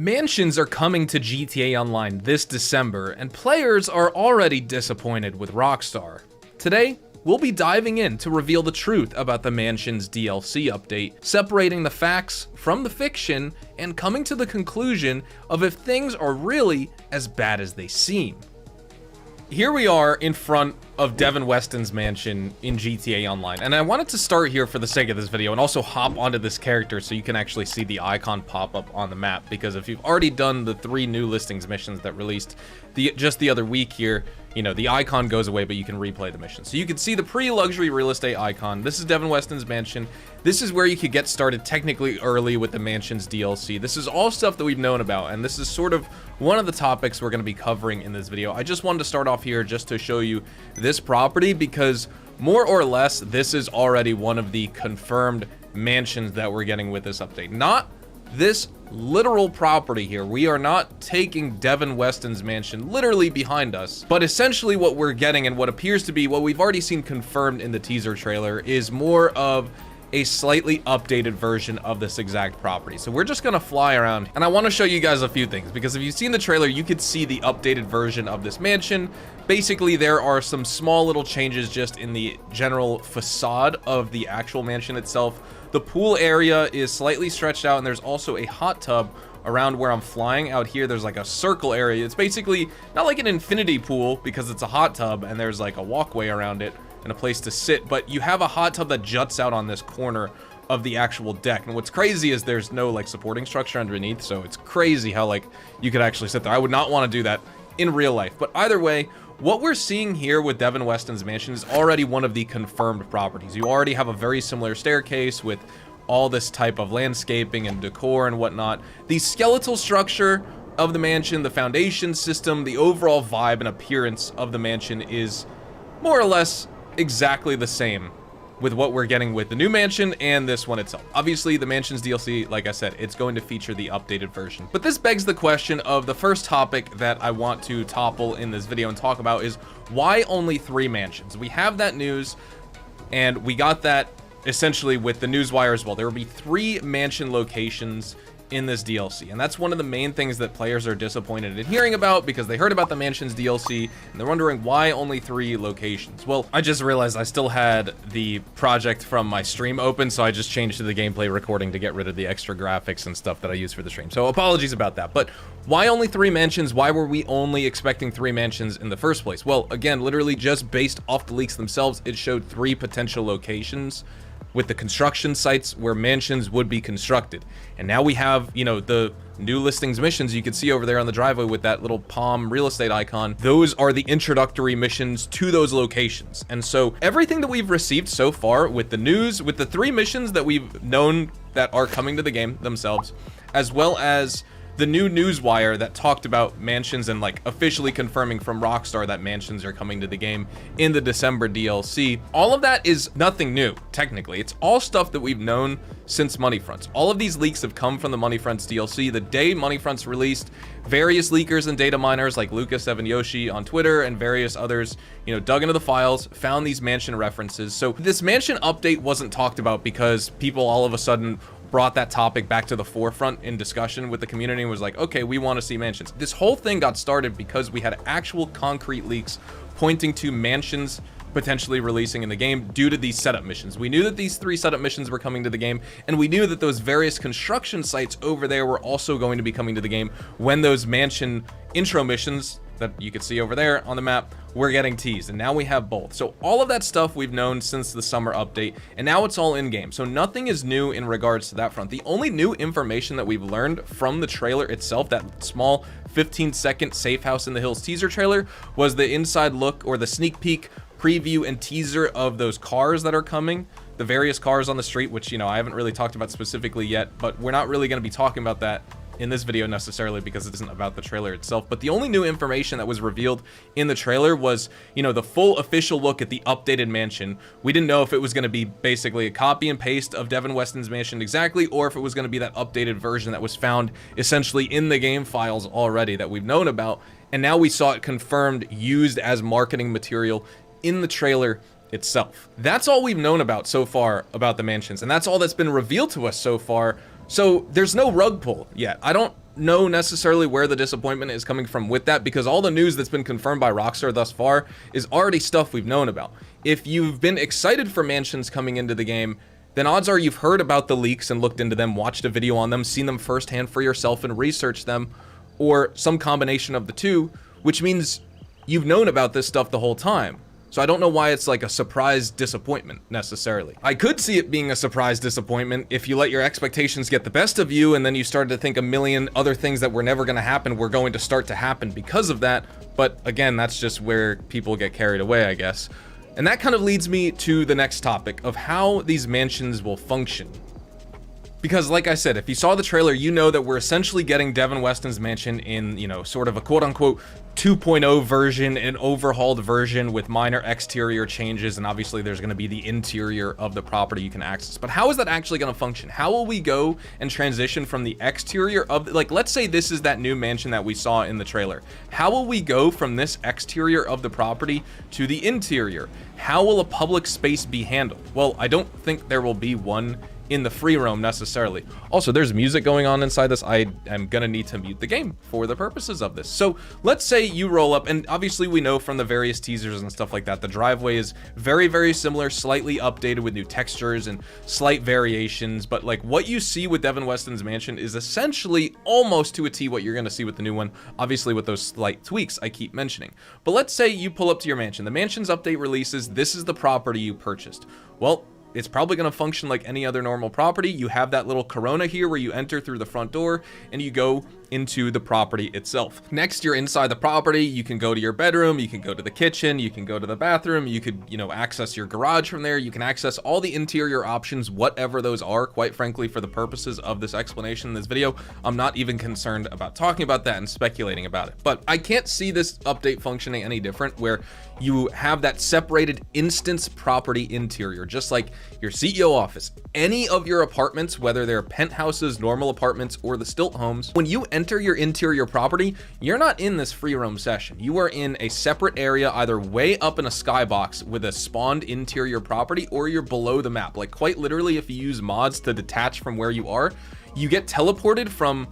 Mansions are coming to GTA Online this December, and players are already disappointed with Rockstar. Today, we'll be diving in to reveal the truth about the Mansions DLC update, separating the facts from the fiction, and coming to the conclusion of if things are really as bad as they seem. Here we are in front of Devin Weston's mansion in GTA Online, and I wanted to start here for the sake of this video and also hop onto this character so you can actually see the icon pop up on the map, because if you've already done the 3 new listings missions that released just the other week here, you know, the icon goes away, but you can replay the mission. So you can see the pre-luxury real estate icon. This is Devin Weston's mansion. This is where you could get started technically early with the Mansions DLC. This is all stuff that we've known about, and this is sort of one of the topics we're going to be covering in this video. I just wanted to start off here just to show you this property, because more or less this is already one of the confirmed mansions that we're getting with this update. Not this literal property here. We are not taking Devin Weston's mansion literally behind us, but essentially what we're getting, and what appears to be what we've already seen confirmed in the teaser trailer, is more of a slightly updated version of this exact property. So we're just gonna fly around, and I want to show you guys a few things, because if you've seen the trailer, you could see the updated version of this mansion. Basically, there are some small little changes just in the general facade of the actual mansion itself. The pool area is slightly stretched out, and there's also a hot tub around where I'm flying. Out here, there's like a circle area. It's basically not like an infinity pool because it's a hot tub and there's like a walkway around it and a place to sit, but you have a hot tub that juts out on this corner of the actual deck. And what's crazy is there's no like supporting structure underneath, so it's crazy how like you could actually sit there. I would not want to do that in real life, but either way, what we're seeing here with Devin Weston's mansion is already one of the confirmed properties. You already have a very similar staircase with all this type of landscaping and decor and whatnot. The skeletal structure of the mansion, the foundation system, the overall vibe and appearance of the mansion is more or less exactly the same with what we're getting with the new mansion and this one itself. Obviously, the Mansions DLC, like I said, it's going to feature the updated version. But this begs the question of the first topic that I want to topple in this video and talk about is why only 3 mansions? We have that news, and we got that essentially with the newswire as well. There will be 3 mansion locations in this DLC, and that's one of the main things that players are disappointed in hearing about, because they heard about the Mansions DLC and they're wondering why only 3 locations. Well, I just realized I still had the project from my stream open, so I just changed to the gameplay recording to get rid of the extra graphics and stuff that I use for the stream. So apologies about that. But why only 3 mansions? Why were we only expecting 3 mansions in the first place? Well, again, literally just based off the leaks themselves, it showed 3 potential locations with the construction sites where mansions would be constructed. And now we have, you know, the new listings missions you can see over there on the driveway with that little palm real estate icon. Those are the introductory missions to those locations. And so everything that we've received so far with the news, with the 3 missions that we've known that are coming to the game themselves, as well as the new newswire that talked about mansions and like officially confirming from Rockstar that mansions are coming to the game in the December DLC. All of that is nothing new, technically. It's all stuff that we've known since Moneyfronts. All of these leaks have come from the Moneyfronts DLC. The day Moneyfronts released, various leakers and data miners like Lucas7Yoshi on Twitter and various others, you know, dug into the files, found these mansion references. So this mansion update wasn't talked about because people all of a sudden brought that topic back to the forefront in discussion with the community and was like, okay, we want to see mansions. This whole thing got started because we had actual concrete leaks pointing to mansions potentially releasing in the game due to these setup missions. We knew that these 3 setup missions were coming to the game, and we knew that those various construction sites over there were also going to be coming to the game when those mansion intro missions that you can see over there on the map we're getting teased, and now we have both. So all of that stuff we've known since the summer update, and now it's all in game. So nothing is new in regards to that front. The only new information that we've learned from the trailer itself, that small 15-second Safe House in the Hills teaser trailer, was the inside look or the sneak peek preview and teaser of those cars that are coming, the various cars on the street, which, you know, I haven't really talked about specifically yet, but we're not really going to be talking about that in this video necessarily because it isn't about the trailer itself. But the only new information that was revealed in the trailer was, you know, the full official look at the updated mansion. We didn't know if it was going to be basically a copy and paste of Devin Weston's mansion exactly, or if it was going to be that updated version that was found essentially in the game files already that we've known about. And now we saw it confirmed, used as marketing material in the trailer itself. That's all we've known about so far about the mansions, and that's all that's been revealed to us so far. So there's no rug pull yet. I don't know necessarily where the disappointment is coming from with that, because all the news that's been confirmed by Rockstar thus far is already stuff we've known about. If you've been excited for mansions coming into the game, then odds are you've heard about the leaks and looked into them, watched a video on them, seen them firsthand for yourself and researched them, or some combination of the two, which means you've known about this stuff the whole time. So I don't know why it's like a surprise disappointment necessarily. I could see it being a surprise disappointment if you let your expectations get the best of you and then you started to think a million other things that were never going to happen were going to start to happen because of that. But again, that's just where people get carried away, I guess. And that kind of leads me to the next topic of how these mansions will function. Because like I said, if you saw the trailer, you know that we're essentially getting Devin Weston's mansion in, sort of a quote-unquote 2.0 version, an overhauled version with minor exterior changes, and obviously there's going to be the interior of the property you can access. But how is that actually going to function? How will we go and transition from the exterior of, like, let's say this is that new mansion that we saw in the trailer. How will we go from this exterior of the property to the interior? How will a public space be handled? Well, I don't think there will be one in the free roam necessarily. Also, there's music going on inside this. I am gonna need to mute the game for the purposes of this. So let's say you roll up, and obviously we know from the various teasers and stuff like that, the driveway is very, very similar, slightly updated with new textures and slight variations, but like what you see with Devin Weston's mansion is essentially almost to a T what you're gonna see with the new one, obviously with those slight tweaks I keep mentioning. But let's say you pull up to your mansion, the mansion's update releases, this is the property you purchased. Well, it's probably going to function like any other normal property. You have that little corona here where you enter through the front door and you go into the property itself. Next, you're inside the property. You can go to your bedroom, you can go to the kitchen, you can go to the bathroom, you could, access your garage from there. You can access all the interior options, whatever those are. Quite frankly, for the purposes of this explanation in this video, I'm not even concerned about talking about that and speculating about it. But I can't see this update functioning any different, where you have that separated instance property interior, just like your CEO office, any of your apartments, whether they're penthouses, normal apartments, or the stilt homes. When you enter your interior property, you're not in this free roam session. You are in a separate area, either way up in a skybox with a spawned interior property, or you're below the map. Like quite literally, if you use mods to detach from where you are, you get teleported from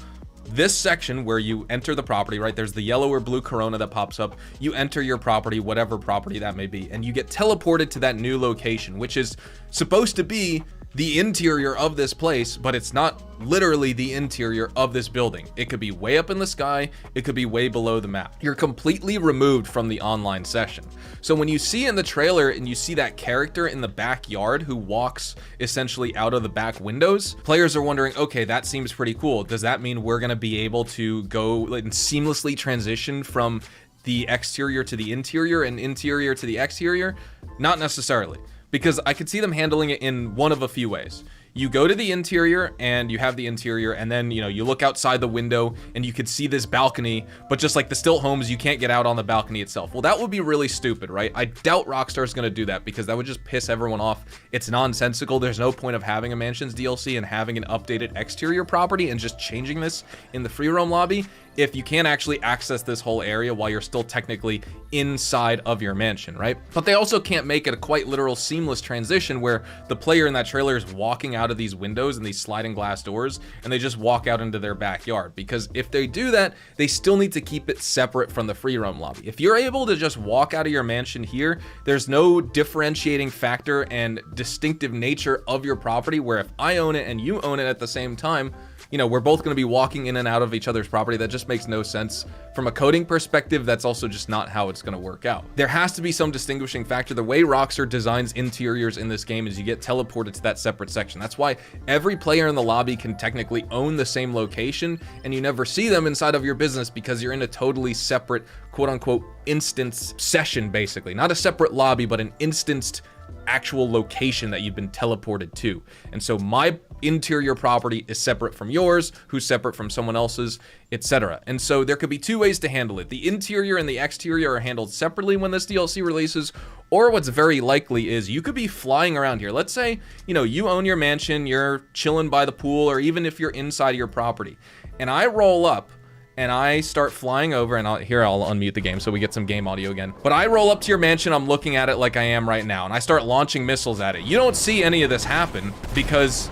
this section where you enter the property, right? There's the yellow or blue corona that pops up. You enter your property, whatever property that may be, and you get teleported to that new location, which is supposed to be the interior of this place, but it's not literally the interior of this building. It could be way up in the sky, it could be way below the map. You're completely removed from the online session. So when you see in the trailer and you see that character in the backyard who walks essentially out of the back windows, players are wondering, okay, that seems pretty cool. Does that mean we're gonna be able to go and seamlessly transition from the exterior to the interior and interior to the exterior? Not necessarily. Because I could see them handling it in one of a few ways. You go to the interior and you have the interior, and then you look outside the window and you could see this balcony, but just like the stilt homes, you can't get out on the balcony itself. Well, that would be really stupid, right? I doubt Rockstar is going to do that, because that would just piss everyone off. It's nonsensical. There's no point of having a Mansions DLC and having an updated exterior property and just changing this in the free roam lobby if you can't actually access this whole area while you're still technically inside of your mansion, right? But they also can't make it a quite literal seamless transition where the player in that trailer is walking out of these windows and these sliding glass doors and they just walk out into their backyard, because if they do that, they still need to keep it separate from the free roam lobby. If you're able to just walk out of your mansion here, there's no differentiating factor and distinctive nature of your property, where if I own it and you own it at the same time, we're both going to be walking in and out of each other's property. That just makes no sense. From a coding perspective, that's also just not how it's going to work out. There has to be some distinguishing factor. The way Rockstar designs interiors in this game is you get teleported to that separate section. That's why every player in the lobby can technically own the same location, and you never see them inside of your business because you're in a totally separate, quote unquote, instance session, basically. Not a separate lobby, but an instanced actual location that you've been teleported to. And so my interior property is separate from yours, who's separate from someone else's, etc. And so there could be two ways to handle it. The interior and the exterior are handled separately when this DLC releases, or what's very likely is you could be flying around here. Let's say, you own your mansion, you're chilling by the pool, or even if you're inside your property, and I roll up and I start flying over, and I'll unmute the game so we get some game audio again. But I roll up to your mansion, I'm looking at it like I am right now, and I start launching missiles at it. You don't see any of this happen because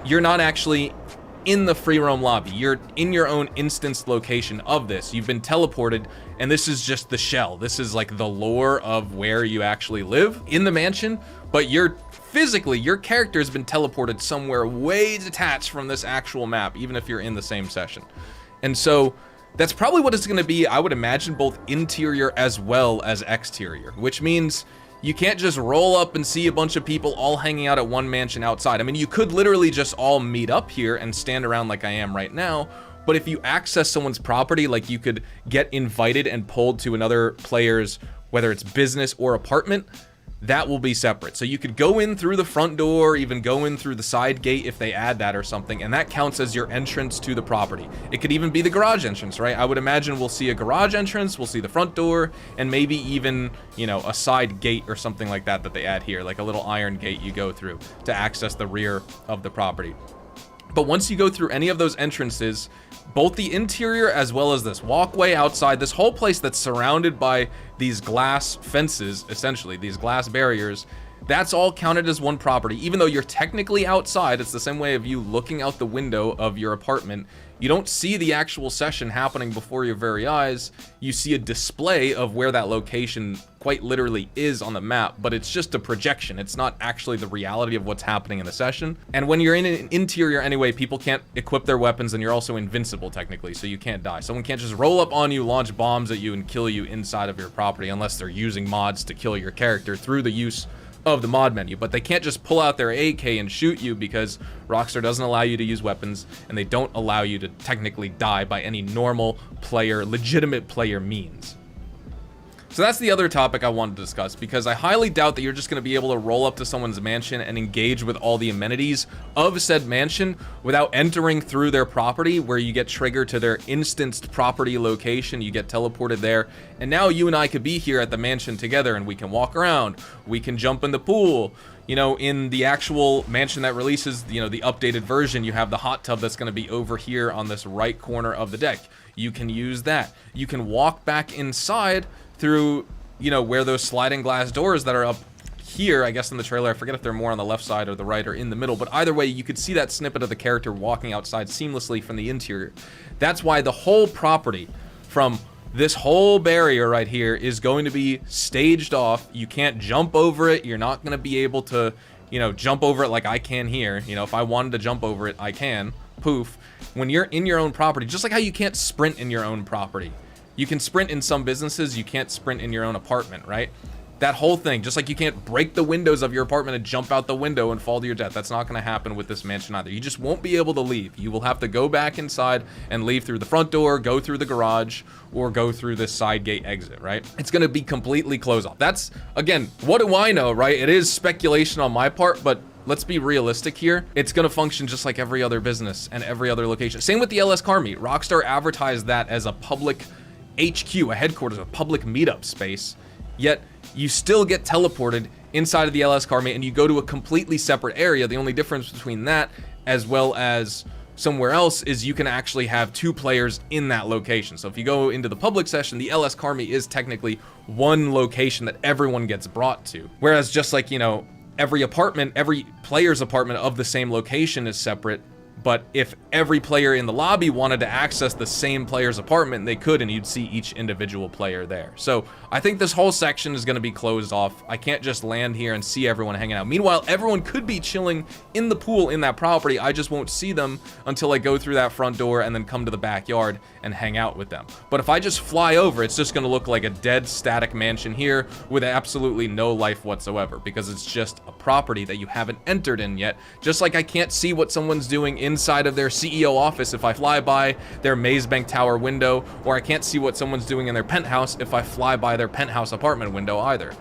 you're not actually in the free roam lobby. You're in your own instanced location of this. You've been teleported, and this is just the shell. This is like the lore of where you actually live in the mansion, but you're physically, your character has been teleported somewhere way detached from this actual map, even if you're in the same session. And so that's probably what it's going to be, I would imagine, both interior as well as exterior, which means you can't just roll up and see a bunch of people all hanging out at one mansion outside. I mean, you could literally just all meet up here and stand around like I am right now, but if you access someone's property, like you could get invited and pulled to another player's, whether it's business or apartment, that will be separate. So you could go in through the front door, even go in through the side gate if they add that or something, and that counts as your entrance to the property. It could even be the garage entrance, right? I would imagine we'll see a garage entrance, we'll see the front door, and maybe even, you know, a side gate or something like that that they add here, like a little iron gate you go through to access the rear of the property. But once you go through any of those entrances, both the interior as well as this walkway outside, this whole place that's surrounded by these glass fences, essentially, these glass barriers, that's all counted as one property. Even though you're technically outside, it's the same way of you looking out the window of your apartment. You don't see the actual session happening before your very eyes. You see a display of where that location quite literally is on the map, but it's just a projection. It's not actually the reality of what's happening in the session. And when you're in an interior anyway, people can't equip their weapons, and you're also invincible technically, so you can't die. Someone can't just roll up on you, launch bombs at you, and kill you inside of your property unless they're using mods to kill your character through the use of the mod menu. But they can't just pull out their AK and shoot you, because Rockstar doesn't allow you to use weapons, and they don't allow you to technically die by any normal player, legitimate player means. So that's the other topic I wanted to discuss, because I highly doubt that you're just going to be able to roll up to someone's mansion and engage with all the amenities of said mansion without entering through their property, where you get triggered to their instanced property location, you get teleported there, and now you and I could be here at the mansion together, and we can walk around, we can jump in the pool. You know, in the actual mansion that releases, you know, the updated version, you have the hot tub that's going to be over here on this right corner of the deck. You can use that. You can walk back inside through, you know, where those sliding glass doors that are up here, I guess in the trailer, I forget if they're more on the left side or the right or in the middle, but either way, you could see that snippet of the character walking outside seamlessly from the interior. That's why the whole property, from this whole barrier right here, is going to be staged off. You can't jump over it. You're not going to be able to, you know, jump over it like I can here. You know, if I wanted to jump over it, I can. Poof. When you're in your own property, just like how you can't sprint in your own property. You can sprint in some businesses, you can't sprint in your own apartment, right? That whole thing, just like you can't break the windows of your apartment and jump out the window and fall to your death. That's not going to happen with this mansion either. You just won't be able to leave. You will have to go back inside and leave through the front door, go through the garage, or go through this side gate exit, right? It's going to be completely closed off. That's, again, what do I know, right? It is speculation on my part, but let's be realistic here. It's going to function just like every other business and every other location. Same with the LS Car Meet. Rockstar advertised that as a public HQ, a headquarters, a public meetup space, yet you still get teleported inside of the LS Car Meet and you go to a completely separate area. The only difference between that as well as somewhere else is you can actually have two players in that location. So if you go into the public session, the LS Car Meet is technically one location that everyone gets brought to. Whereas just like, you know, every apartment, every player's apartment of the same location is separate. But if every player in the lobby wanted to access the same player's apartment, they could, and you'd see each individual player there. So I think this whole section is going to be closed off. I can't just land here and see everyone hanging out. Meanwhile, everyone could be chilling in the pool in that property. I just won't see them until I go through that front door and then come to the backyard and hang out with them. But if I just fly over, it's just going to look like a dead, static mansion here with absolutely no life whatsoever, because it's just a property that you haven't entered in yet. Just like I can't see what someone's doing inside of their CEO office if I fly by their Maze Bank Tower window, or I can't see what someone's doing in their penthouse if I fly by their penthouse apartment window either.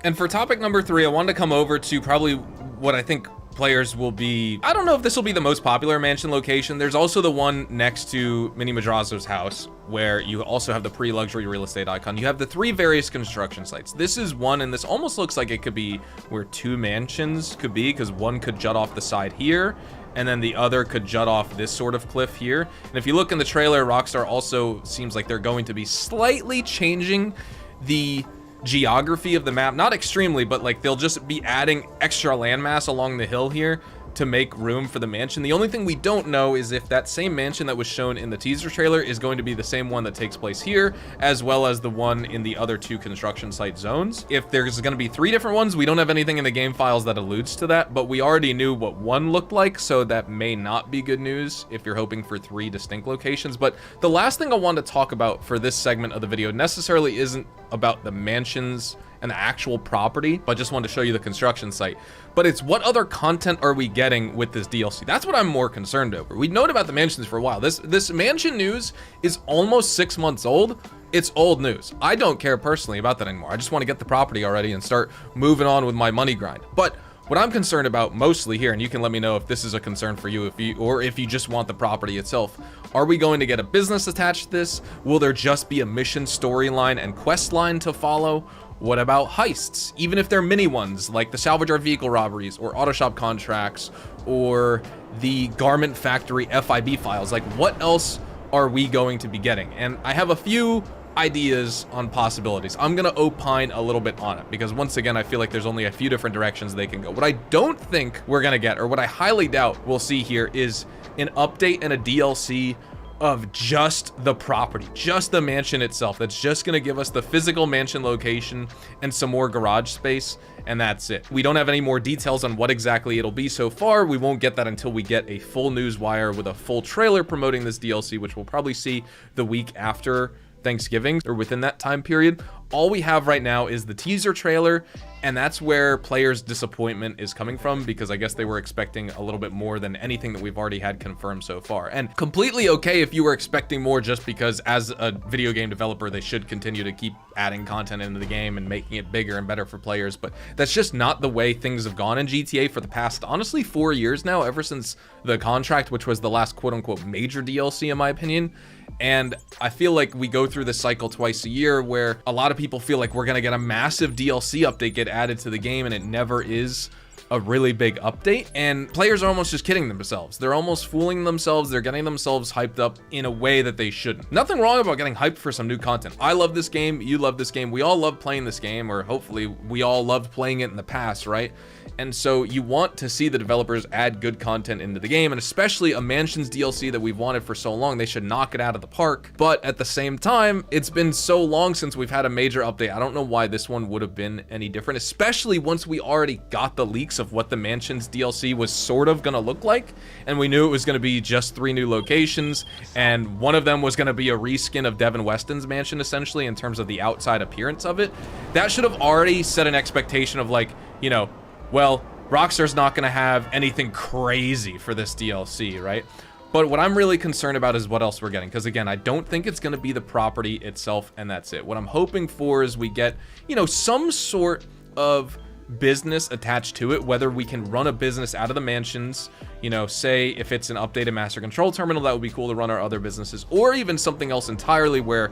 And for topic number 3, I wanted to come over to probably what I think players will be. I don't know if this will be the most popular mansion location. There's also the one next to Mini Madrazo's house, where you also have the pre-luxury real estate icon. You have the 3 various construction sites. This is one, and this almost looks like it could be where 2 mansions could be, because one could jut off the side here, and then the other could jut off this sort of cliff here. And if you look in the trailer, Rockstar also seems like they're going to be slightly changing the geography of the map. Not extremely, but like they'll just be adding extra landmass along the hill here to make room for the mansion. The only thing we don't know is if that same mansion that was shown in the teaser trailer is going to be the same one that takes place here, as well as the one in the other 2 construction site zones. If there's going to be 3 different ones, we don't have anything in the game files that alludes to that, but we already knew what one looked like, so that may not be good news if you're hoping for 3 distinct locations. But the last thing I want to talk about for this segment of the video necessarily isn't about the mansions and the actual property, but I just wanted to show you the construction site. But it's what other content are we getting with this DLC? That's what I'm more concerned over. We've known about the mansions for a while. This mansion news is almost 6 months old. It's old news. I don't care personally about that anymore. I just want to get the property already and start moving on with my money grind. But what I'm concerned about mostly here, and you can let me know if this is a concern for you, if you just want the property itself, are we going to get a business attached to this? Will there just be a mission storyline and quest line to follow? What about heists? Even if they're mini ones, like the salvage our vehicle robberies, or auto shop contracts, or the garment factory FIB files, like what else are we going to be getting? And I have a few ideas on possibilities. I'm gonna opine a little bit on it, because once again, I feel like there's only a few different directions they can go. What I don't think we're gonna get, or what I highly doubt we'll see here, is an update and a DLC of just the property, just the mansion itself. That's just gonna give us the physical mansion location and some more garage space, and that's it. We don't have any more details on what exactly it'll be so far. We won't get that until we get a full news wire with a full trailer promoting this DLC, which we'll probably see the week after Thanksgiving, or within that time period. All we have right now is the teaser trailer, and that's where players' disappointment is coming from, because I guess they were expecting a little bit more than anything that we've already had confirmed so far. And completely okay if you were expecting more, just because as a video game developer, they should continue to keep adding content into the game and making it bigger and better for players. But that's just not the way things have gone in GTA for the past, honestly, 4 years now, ever since the contract, which was the last quote-unquote major DLC in my opinion. And I feel like we go through this cycle twice a year where a lot of people feel like we're going to get a massive DLC update get added to the game, and it never is a really big update, and players are almost just kidding themselves. They're almost fooling themselves. They're getting themselves hyped up in a way that they shouldn't. Nothing wrong about getting hyped for some new content. I love this game. You love this game. We all love playing this game, or hopefully we all loved playing it in the past, right? And so you want to see the developers add good content into the game, and especially a Mansions DLC that we've wanted for so long. They should knock it out of the park. But at the same time, it's been so long since we've had a major update. I don't know why this one would have been any different, especially once we already got the leaks of what the Mansions DLC was sort of gonna look like, and we knew it was gonna be just 3 new locations, and one of them was gonna be a reskin of Devin Weston's mansion, essentially, in terms of the outside appearance of it. That should have already set an expectation of, like, you know, well, Rockstar's not gonna have anything crazy for this DLC, right? But what I'm really concerned about is what else we're getting, because again, I don't think it's gonna be the property itself, and that's it. What I'm hoping for is we get, you know, some sort of business attached to it, whether we can run a business out of the mansions, you know, say if it's an updated master control terminal, that would be cool to run our other businesses, or even something else entirely where,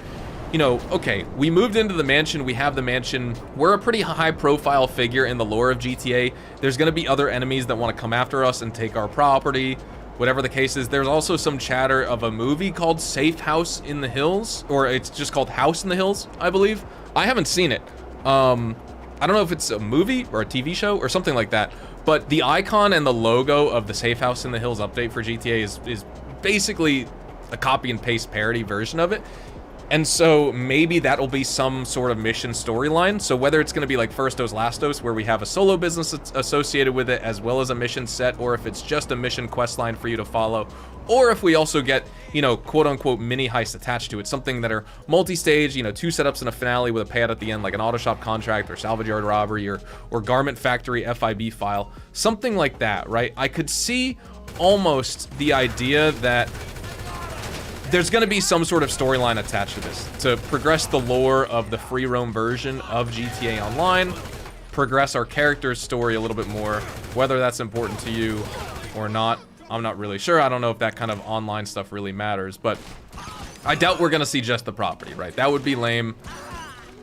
you know, okay, we moved into the mansion, we have the mansion, we're a pretty high profile figure in the lore of GTA, there's going to be other enemies that want to come after us and take our property, whatever the case is. There's also some chatter of a movie called Safe House in the Hills, or it's just called House in the Hills, I believe. I haven't seen it. I don't know if it's a movie or a TV show or something like that, but the icon and the logo of the Safe House in the Hills update for GTA is basically a copy and paste parody version of it. And so maybe that'll be some sort of mission storyline. So whether it's going to be like First Dose, Last Dose, where we have a solo business associated with it as well as a mission set, or if it's just a mission quest line for you to follow, or if we also get, you know, quote unquote mini heist attached to it, something that are multi-stage, you know, 2 setups and a finale with a payout at the end, like an auto shop contract or salvage yard robbery or garment factory FIB file, something like that, right? I could see almost the idea that there's going to be some sort of storyline attached to this to progress the lore of the free roam version of GTA Online, progress our character's story a little bit more. Whether that's important to you or not, I'm not really sure. I don't know if that kind of online stuff really matters, but I doubt we're going to see just the property, right? That would be lame.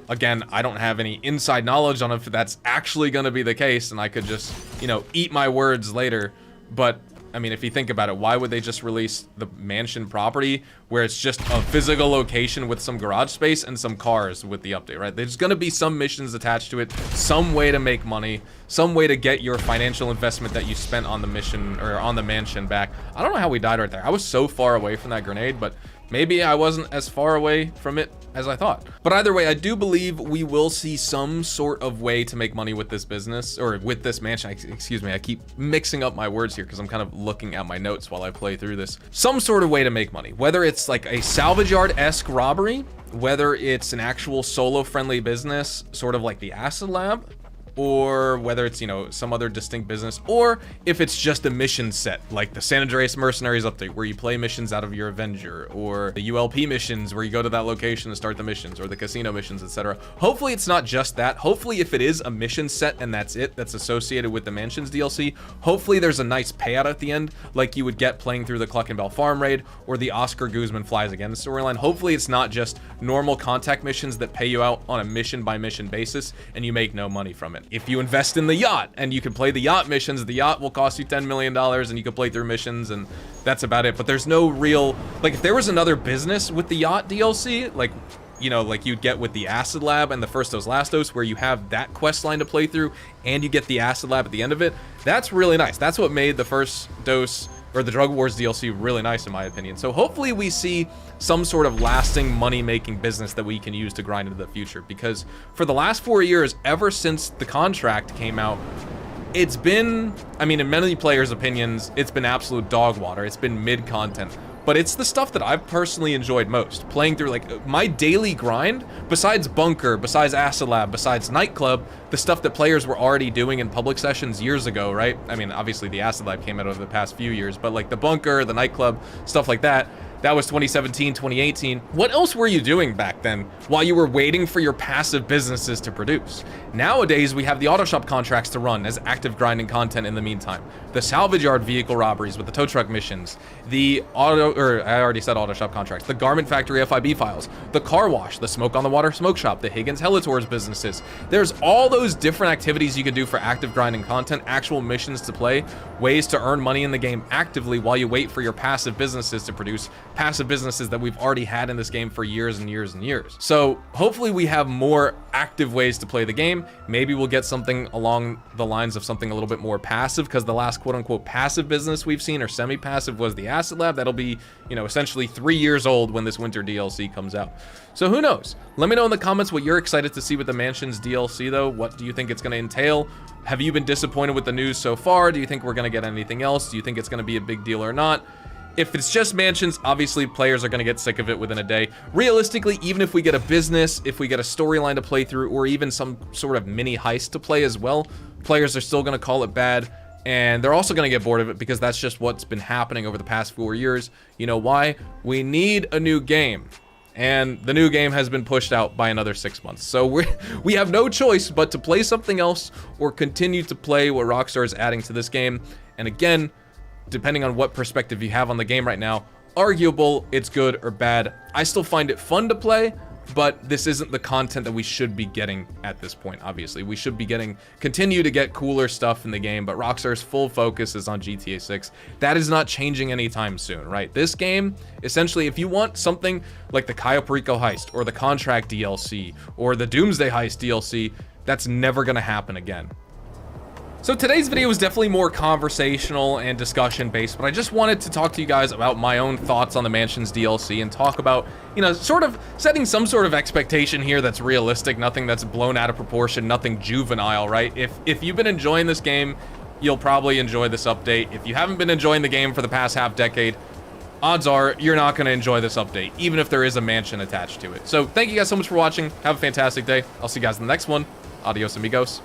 Again, I don't have any inside knowledge on if that's actually going to be the case, and I could just, you know, eat my words later, but I mean, if you think about it, why would they just release the mansion property where it's just a physical location with some garage space and some cars with the update, right? There's gonna be some missions attached to it, some way to make money, some way to get your financial investment that you spent on the mission or on the mansion back. I don't know how we died right there. I was so far away from that grenade, but maybe I wasn't as far away from it as I thought. But either way, I do believe we will see some sort of way to make money with this business, or with this mansion. Excuse me, I keep mixing up my words here because I'm kind of looking at my notes while I play through this. Some sort of way to make money, whether it's like a salvage yard-esque robbery, whether it's an actual solo-friendly business, sort of like the Acid Lab, or whether it's, you know, some other distinct business, or if it's just a mission set, like the San Andreas Mercenaries update, where you play missions out of your Avenger, or the ULP missions, where you go to that location to start the missions, or the casino missions, etc. Hopefully it's not just that. Hopefully if it is a mission set and that's it, that's associated with the Mansions DLC, hopefully there's a nice payout at the end, like you would get playing through the Cluck and Bell Farm Raid, or the Oscar Guzman Flies Again storyline. Hopefully it's not just normal contact missions that pay you out on a mission by mission basis, and you make no money from it. If you invest in the yacht and you can play the yacht missions, the yacht will cost you $10 million and you can play through missions, and that's about it. But there's no real, like, if there was another business with the yacht DLC, like, you know, like you'd get with the Acid Lab and the First Dose Last Dose, where you have that quest line to play through and you get the Acid Lab at the end of it, that's really nice. That's what made the First Dose, or the Drug Wars DLC, really nice in my opinion. So hopefully we see some sort of lasting money-making business that we can use to grind into the future, because for the last 4 years, ever since the contract came out, it's been, I mean, in many players' opinions, it's been absolute dog water. It's been mid-content. But it's the stuff that I've personally enjoyed most. Playing through, like, my daily grind, besides Bunker, besides Acid Lab, besides Nightclub, the stuff that players were already doing in public sessions years ago, right? I mean, obviously the Acid Lab came out over the past few years, but like the Bunker, the Nightclub, stuff like that, that was 2017, 2018. What else were you doing back then while you were waiting for your passive businesses to produce? Nowadays, we have the auto shop contracts to run as active grinding content in the meantime. The salvage yard vehicle robberies with the tow truck missions, the I already said auto shop contracts, the garment factory FIB files, the car wash, the smoke on the water smoke shop, the Higgins Helitours businesses. There's all those different activities you can do for active grinding content, actual missions to play, ways to earn money in the game actively while you wait for your passive businesses to produce, passive businesses that we've already had in this game for years and years and years. So hopefully we have more active ways to play the game. Maybe we'll get something along the lines of something a little bit more passive, because the last quote-unquote passive business we've seen, or semi-passive, was the Acid Lab. That'll be, you know, essentially 3 years old when this winter DLC comes out. So who knows? Let me know in the comments what you're excited to see with the Mansions DLC, though. What do you think it's going to entail? Have you been disappointed with the news so far? Do you think we're going to get anything else? Do you think it's going to be a big deal or not? If it's just Mansions, obviously players are going to get sick of it within a day. Realistically, even if we get a business, if we get a storyline to play through, or even some sort of mini heist to play as well, players are still going to call it bad. And they're also going to get bored of it, because that's just what's been happening over the past 4 years. You know why? We need a new game. And the new game has been pushed out by another 6 months. So we have no choice but to play something else, or continue to play what Rockstar is adding to this game. And again, depending on what perspective you have on the game right now, arguable it's good or bad. I still find it fun to play, but this isn't the content that we should be getting at this point. Obviously, we should be continue to get cooler stuff in the game, but Rockstar's full focus is on GTA 6. That is not changing anytime soon, right? This game, essentially, if you want something like the Cayo Perico heist, or the Contract DLC, or the Doomsday heist DLC, that's never gonna happen again. So today's video was definitely more conversational and discussion based, but I just wanted to talk to you guys about my own thoughts on the Mansions DLC, and talk about, you know, sort of setting some sort of expectation here that's realistic, nothing that's blown out of proportion, nothing juvenile, right? If you've been enjoying this game, you'll probably enjoy this update. If you haven't been enjoying the game for the past half decade, odds are you're not going to enjoy this update, even if there is a mansion attached to it. So thank you guys so much for watching. Have a fantastic day. I'll see you guys in the next one. Adios, amigos.